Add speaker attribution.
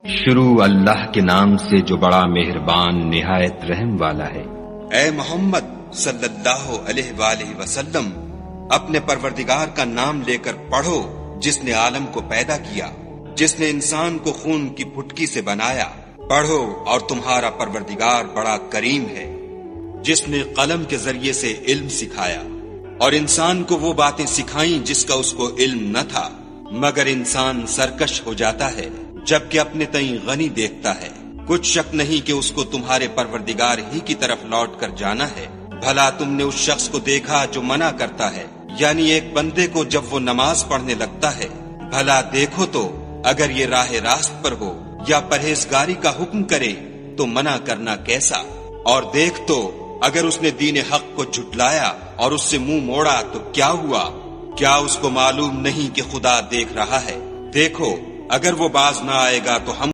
Speaker 1: شروع اللہ کے نام سے جو بڑا مہربان نہایت رحم والا ہے۔
Speaker 2: اے محمد صلی اللہ علیہ وآلہ وسلم، اپنے پروردگار کا نام لے کر پڑھو جس نے عالم کو پیدا کیا، جس نے انسان کو خون کی پھٹکی سے بنایا۔ پڑھو اور تمہارا پروردگار بڑا کریم ہے، جس نے قلم کے ذریعے سے علم سکھایا اور انسان کو وہ باتیں سکھائیں جس کا اس کو علم نہ تھا، مگر انسان سرکش ہو جاتا ہے جبکہ اپنے تئیں غنی دیکھتا ہے۔ کچھ شک نہیں کہ اس کو تمہارے پروردگار ہی کی طرف لوٹ کر جانا ہے۔ بھلا تم نے اس شخص کو دیکھا جو منع کرتا ہے، یعنی ایک بندے کو جب وہ نماز پڑھنے لگتا ہے؟ بھلا دیکھو تو اگر یہ راہ راست پر ہو یا پرہیزگاری کا حکم کرے تو منع کرنا کیسا؟ اور دیکھ تو اگر اس نے دین حق کو جھٹلایا اور اس سے منہ موڑا تو کیا ہوا؟ کیا اس کو معلوم نہیں کہ خدا دیکھ رہا ہے؟ دیکھو اگر وہ باز نہ آئے گا تو ہم